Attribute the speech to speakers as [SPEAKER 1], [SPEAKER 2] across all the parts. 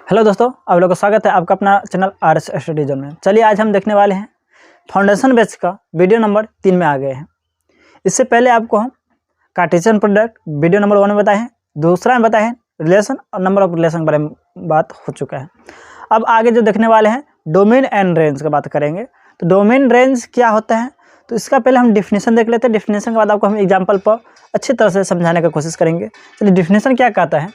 [SPEAKER 1] Hello दोस्तों, आप लोगों का स्वागत है आपका अपना channel R S study zone में। चलिए आज हम देखने वाले हैं फाउंडेशन बेस का वीडियो नंबर 3 में आ गए हैं। इससे पहले आपको हम कार्टेशियन प्रोडक्ट वीडियो नंबर 1 में बताए हैं, दूसरा में बताए हैं रिलेशन और नंबर ऑफ रिलेशन के बारे में बात हो चुका है। अब आगे जो देखने वाले हैं डोमेन एंड रेंज की बात करेंगे। तो डोमेन रेंज क्या होता है, तो इसका पहले हम डिफिनेशन देख लेते हैं। डिफिनेशन के बाद आपको हम एग्जाम्पल पर अच्छी तरह से समझाने की कोशिश करेंगे। चलिए डिफिनेशन क्या कहता है,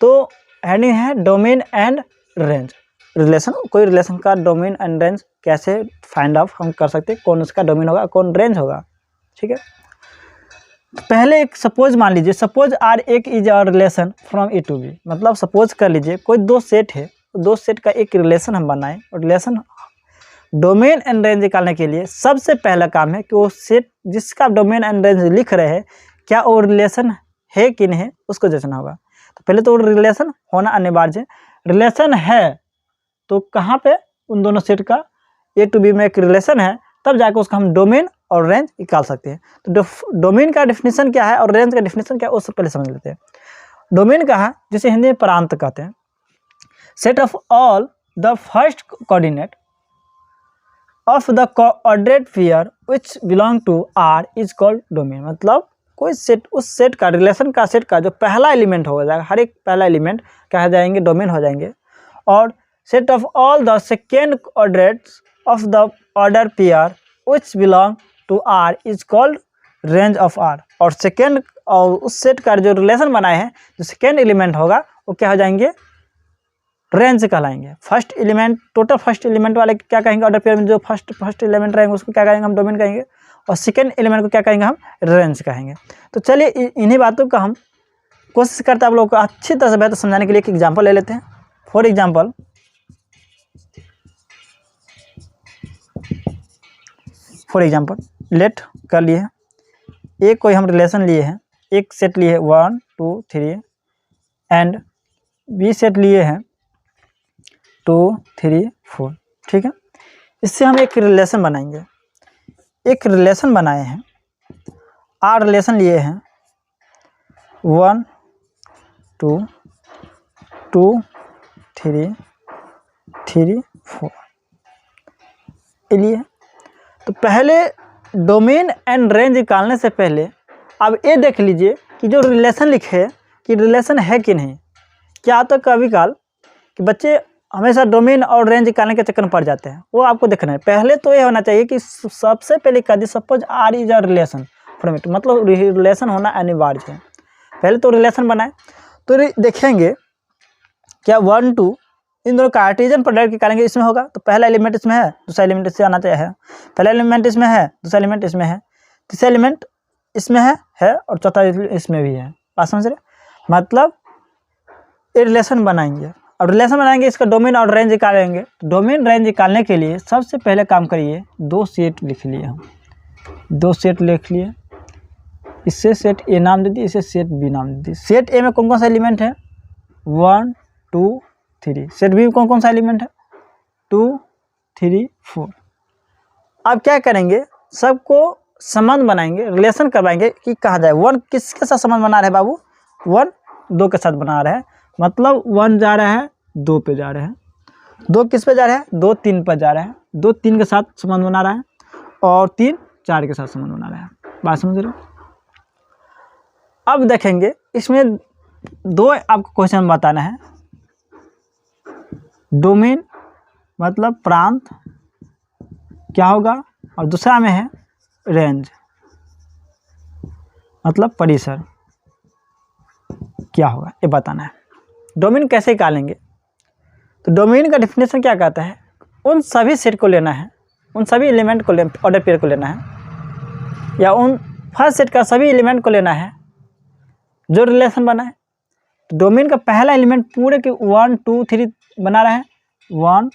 [SPEAKER 1] तो हेडिंग है डोमेन एंड रेंज। रिलेशन, कोई रिलेशन का डोमेन एंड रेंज कैसे फाइंड आउट हम कर सकते हैं, कौन उसका डोमेन होगा कौन रेंज होगा। ठीक है, पहले एक सपोज मान लीजिए, सपोज आर एक is our relation from A to B. मतलब सपोज कर लीजिए कोई दो सेट है, दो सेट का एक रिलेशन हम बनाएं और रिलेशन डोमेन एंड रेंज निकालने के लिए सबसे पहला काम है कि वो सेट जिसका डोमेन एंड रेंज लिख रहे हैं क्या वो रिलेशन है कि नहीं है, उसको देखना होगा। तो पहले तो रिलेशन होना अनिवार्य है। रिलेशन है तो कहाँ पे उन दोनों सेट का ए टू बी में एक रिलेशन है, तब जाकर उसका हम डोमेन और रेंज निकाल सकते हैं। तो डोमेन का डेफिनेशन क्या है और रेंज का डेफिनेशन क्या है उससे पहले समझ लेते हैं। डोमेन का है जिसे हिंदी में प्रांत कहते हैं, set of all the first coordinate of the coordinate pair which belong to R is called domain. मतलब कोई सेट, उस सेट का रिलेशन का सेट का जो पहला एलिमेंट हो जाएगा, हर एक पहला एलिमेंट क्या हो जाएंगे, डोमेन हो जाएंगे। और set of all the second coordinates of the order pair which belong to R is called range of R. और सेकेंड और उस सेट का जो रिलेशन बनाए हैं, जो सेकेंड एलिमेंट होगा वो क्या हो जाएंगे, रेंज कहलाएंगे। First element, total first element वाले क्या कहेंगे, ऑर्डर पेयर में जो फर्स्ट एलिमेंट रहेंगे उसको क्या कहेंगे, हम डोमेन कहेंगे। और सेकेंड एलिमेंट को क्या कहेंगे, हम रेंज कहेंगे। तो चलिए इन्हीं बातों का हम कोशिश करते हैं आप लोगों को अच्छी तरह से बेहतर समझाने के लिए एक एग्जांपल ले लेते हैं। फॉर एग्जांपल लेट कर लिए एक कोई हम रिलेशन लिए हैं, एक सेट लिए 1 2 3 एंड बी सेट लिए हैं 2 3 4। ठीक है, इससे हम एक रिलेशन बनाएंगे। एक रिलेशन बनाए हैं, आर रिलेशन लिए हैं 1 2 2 3 3 4 लिए। तो पहले डोमेन एंड रेंज निकालने से पहले अब ये देख लीजिए कि जो रिलेशन लिखे है कि रिलेशन है कि नहीं। क्या तो कभी काल कि बच्चे हमेशा डोमेन और रेंज निकालने के चक्कर में पड़ जाते हैं, वो आपको देखना है। पहले तो ये होना चाहिए कि सबसे पहले कह दी suppose R is a relation from it, मतलब रिलेशन होना अनिवार्य है। पहले तो रिलेशन बनाए तो देखेंगे क्या 1 2 इन दोनों कार्टेशियन प्रोडक्ट निकालेंगे, इसमें होगा तो पहला एलिमेंट इसमें है, दूसरा एलिमेंट इससे आना चाहिए है। पहला एलिमेंट इसमें है, दूसरा एलिमेंट इसमें है, तीसरा एलिमेंट इसमें है और चौथा इसमें भी है। बात समझ रहे, मतलब ये रिलेशन बनाएंगे। अब रिलेशन बनाएंगे, इसका डोमेन और रेंज निकालेंगे। तो डोमेन रेंज निकालने के लिए सबसे पहले काम करिए, दो सेट लिख लिए हम, दो सेट लिख लिए। इससे सेट ए नाम दे दिए, इसे सेट बी नाम दे दिए। सेट ए में कौन कौन सा एलिमेंट है, 1 2 3। सेट बी में कौन कौन सा एलिमेंट है, 2 3 4। अब क्या करेंगे, सबको संबंध बनाएंगे, रिलेशन करवाएंगे कि कहा जाए 1 किसके साथ संबंध बना रहे हैं बाबू, 1 2 के साथ बना रहे हैं। मतलब 1 जा रहा है 2 पे जा रहे हैं, 2 किस पे जा रहे हैं, 2 3 पर जा रहे हैं, 2 3 के साथ संबंध बना रहा है और 3 4 के साथ संबंध बना रहा है। बात समझ रहे हो। अब देखेंगे इसमें दो आपको क्वेश्चन बताना है। डोमेन मतलब प्रांत क्या होगा, और दूसरा में है रेंज मतलब परिसर क्या होगा, ये बताना है। डोमेन कैसे निकालेंगे, तो डोमेन का डेफिनेशन क्या कहता है, उन सभी सेट को लेना है, उन सभी एलिमेंट को ऑर्डर पेयर को लेना है, या उन फर्स्ट सेट का सभी एलिमेंट को लेना है जो रिलेशन बना है। तो डोमेन का पहला एलिमेंट पूरे के 1 2 3 बना रहा है, 1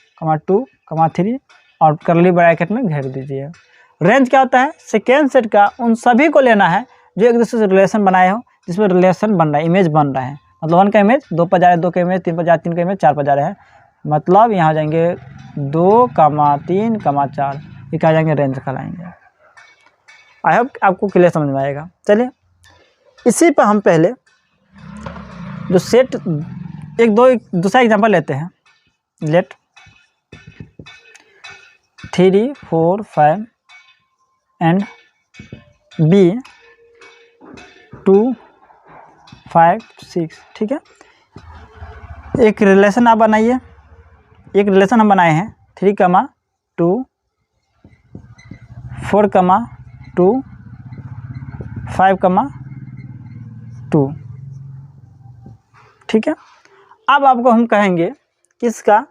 [SPEAKER 1] 2 3 और करली ब्रैकेट में घेर दीजिए। रेंज क्या होता है, सेकेंड सेट का उन सभी को लेना है जो एक दूसरे से रिलेशन बनाए हो, जिसमें रिलेशन बन रहा है, इमेज बन रहा है। मतलब 1 का इमेज 2 पर जा रहा है, 2 का इमेज 3 पर जा रहा है, 3 का इमेज 4 पर जा रहा है। मतलब यहाँ हो जाएंगे 2 3 4, ये क्या जाएंगे, रेंज कहलाएंगे। आई होप आपको क्लियर समझ में आएगा। चलिए इसी पर हम पहले जो सेट दूसरा एग्जांपल लेते हैं। Let 3 4 5 and B 2 5 6। ठीक है, एक रिलेशन आप बनाइए। एक रिलेशन हम बनाए हैं 3, 2 4, 2 5, 2। ठीक है, अब आपको हम कहेंगे कि इसका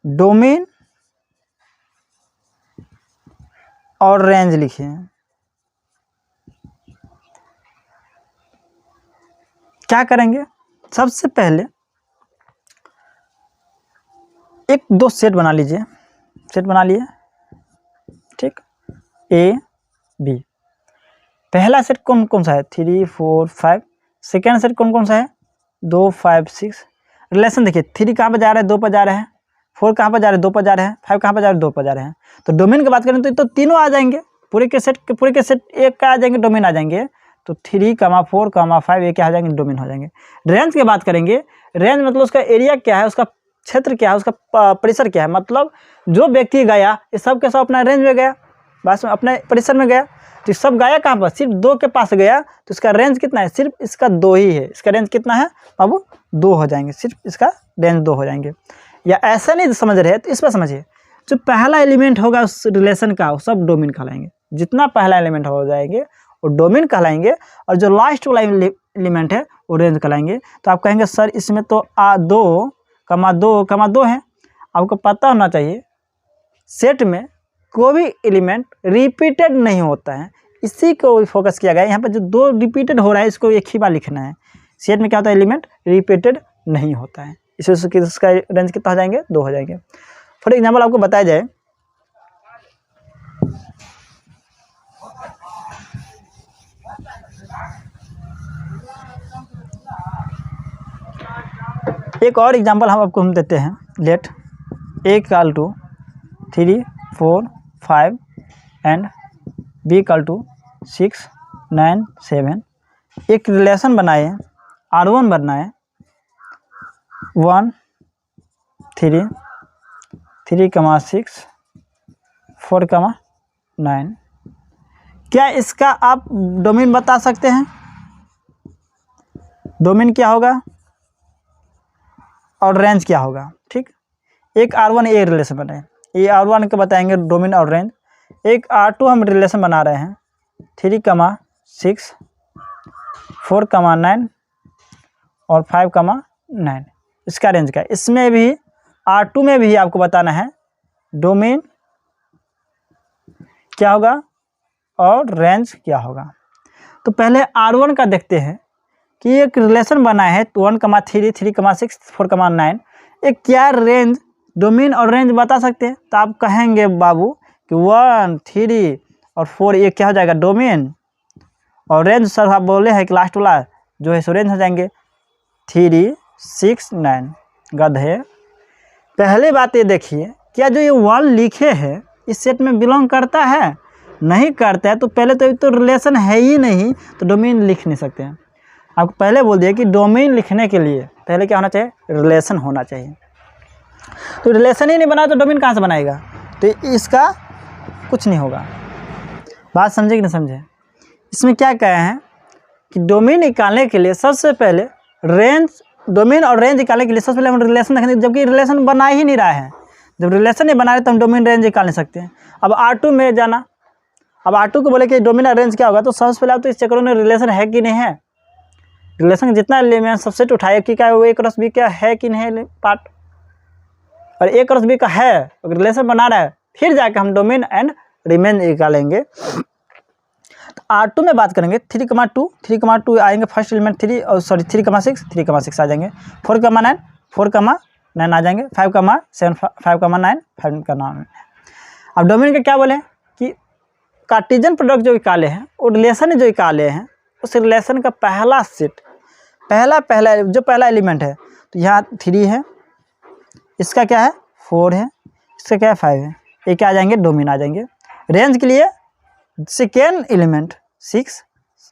[SPEAKER 1] डोमेन और रेंज लिखिए। क्या करेंगे, सबसे पहले एक दो सेट बना लीजिए। सेट बना लिए, ठीक, ए बी। पहला सेट कौन कौन सा है, 3 4 5। सेकेंड सेट कौन कौन सा है, 2 5 6। रिलेशन देखिए, 3 कहाँ पर जा रहा है, 2 पर जा रहे हैं। 4 कहाँ पर जा रहे हैं, 2 पर जा रहे हैं। 5 कहाँ पर जा रहे हैं, 2 पर जा रहे हैं। तो डोमेन की बात करें तो तीनों आ जाएंगे, पूरे के सेट एक का आ जाएंगे, डोमेन आ जाएंगे। तो 3, 4, 5 ये क्या हो जाएंगे, डोमेन हो जाएंगे। रेंज की बात करेंगे, रेंज मतलब उसका एरिया क्या है, उसका क्षेत्र क्या है, उसका परिसर क्या है। मतलब जो व्यक्ति गया, ये सब के सब अपना रेंज में गया, बस अपने परिसर में गया। तो सब गया कहाँ पर, सिर्फ 2 के पास गया। तो इसका रेंज कितना है, सिर्फ इसका 2 ही है। इसका रेंज कितना है बाबू, 2 हो जाएंगे, सिर्फ इसका रेंज 2 हो जाएंगे। या ऐसा नहीं समझ रहे तो इस पर समझिए, जो पहला एलिमेंट होगा उस रिलेशन का, वो सब डोमेन कहलाएंगे। जितना पहला एलिमेंट हो जाएंगे वो डोमेन कहलाएंगे, और जो लास्ट वाला एलिमेंट है वो रेंज कहलाएंगे। तो आप कहेंगे सर इसमें तो 2, 2 है। आपको पता होना चाहिए सेट में कोई भी एलिमेंट रिपीटेड नहीं होता है, इसी को फोकस किया गया है। यहाँ पर जो 2 रिपीटेड हो रहा है इसको एक ही बार लिखना है। सेट में क्या होता है, एलिमेंट रिपीटेड नहीं होता है, इससे इसका रेंज कितना हो जाएंगे, 2 हो जाएंगे। फॉर एग्जाम्पल आपको बताया जाए, एक और एग्जाम्पल हम देते हैं। Let A = 3 4 5 and B = 6 9 7। एक रिलेशन बनाए, R1 बनाए, 1 3 3, 6 4, 9। क्या इसका आप डोमेन बता सकते हैं, डोमेन क्या होगा और रेंज क्या होगा। ठीक, एक R1 ए रिलेशन बनाए, ये R1 के बताएंगे डोमेन और रेंज। एक R2 हम रिलेशन बना रहे हैं, 3, 6 4, 9 और 5, 9। इसका रेंज का, इसमें भी R2 में भी आपको बताना है डोमेन क्या होगा और रेंज क्या होगा। तो पहले R1 का देखते हैं कि एक रिलेशन बना है 1, 3 3, 6 4, 9। एक क्या रेंज, डोमेन और रेंज बता सकते हैं। तो आप कहेंगे बाबू कि 1 3 और 4 ये क्या हो जाएगा, डोमेन, और रेंज सर आप बोले हैं कि लास्ट वाला जो है सो रेंज हो जाएंगे 3 6 9। गधे, पहले बात ये देखिए, क्या जो ये 1 लिखे हैं इस सेट में बिलोंग करता है, नहीं करता है। तो पहले तो रिलेशन है ही नहीं, तो डोमेन लिख नहीं सकते हैं। आपको पहले बोल दिया कि डोमेन लिखने के लिए पहले क्या होना चाहिए, रिलेशन होना चाहिए। तो रिलेशन ही नहीं बना तो डोमेन कहाँ से बनाएगा, तो इसका कुछ नहीं होगा। बात समझे कि नहीं समझे। इसमें क्या कहे हैं कि डोमेन निकालने के लिए सबसे पहले रेंज, डोमेन और रेंज निकालने के लिए सबसे पहले हम रिलेशन रखेंगे, जबकि रिलेशन बना ही नहीं रहा है। जब रिलेशन नहीं बना रहे तो हम डोमेन रेंज निकाल नहीं सकते हैं। अब R2 में जाना, अब R2 को बोले कि डोमेन और रेंज क्या होगा, तो सबसे पहले आप तो इस चक्रों में रिलेशन है कि नहीं है, रिलेशन जितना एलिमेंट सबसे उठाए कि क्या वो A क्रॉस B क्या है कि नहीं है पार्ट, और A क्रॉस B का है अगर रिलेशन बना रहा है, फिर जाकर हम डोमेन एंड रिमेन निकालेंगे। तो R2 में बात करेंगे 3, 2 आएंगे, फर्स्ट एलिमेंट 3 और 3, 6 आ जाएंगे, 4, 9 आ जाएंगे, 5, 7 5, 9 5 का 9। अब डोमेन के क्या बोले कि कार्टेशियन प्रोडक्ट जो निकाले हैं वो रिलेशन जो निकाले हैं उस रिलेशन का पहला सेट, पहला एलिमेंट है। तो यहाँ 3 है, इसका क्या है 4 है, इसका क्या है 5 है, ये क्या आ जाएंगे, डोमेन आ जाएंगे। रेंज के लिए सेकेंड एलिमेंट 6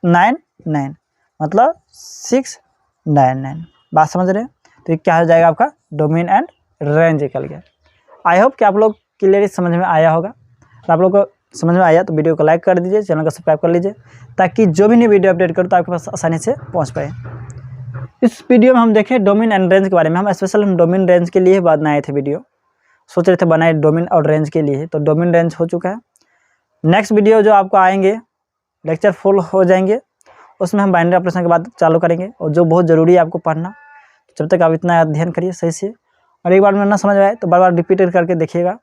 [SPEAKER 1] 9 9, मतलब 6 9 9। बात समझ रहे हैं। तो ये क्या हो जाएगा आपका डोमेन एंड रेंज निकल गया। आई होप कि आप लोग क्लियरली समझ में आया होगा। और आप लोग को समझ में आया तो वीडियो को लाइक कर दीजिए, चैनल को सब्सक्राइब कर लीजिए, ताकि जो भी नई वीडियो अपडेट करूँ तो आपके पास आसानी से पहुँच पाए। इस वीडियो में हम देखें डोमेन एंड रेंज के बारे में। हम स्पेशल डोमेन रेंज के लिए बनाए थे वीडियो, सोच रहे थे बनाए डोमेन और रेंज के लिए, तो डोमेन रेंज हो चुका है। नेक्स्ट वीडियो जो आपको आएंगे लेक्चर फुल हो जाएंगे, उसमें हम बाइनरी ऑपरेशन के बाद चालू करेंगे, और जो बहुत ज़रूरी है आपको पढ़ना। जब तक आप इतना अध्ययन करिए सही से, और एक बार में ना समझ में आए तो बार बार रिपीट करके देखिएगा,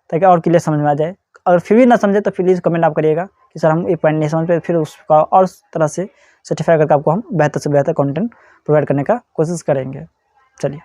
[SPEAKER 1] ताकि और क्लियर समझ में आ जाए। अगर फिर भी ना समझे तो प्लीज़ कमेंट आप करिएगा कि सर हम ये पॉइंट नहीं समझ पाए, फिर उसका और तरह से सर्टिफाई करके आपको हम बेहतर से बेहतर कंटेंट प्रोवाइड करने का कोशिश करेंगे। चलिए।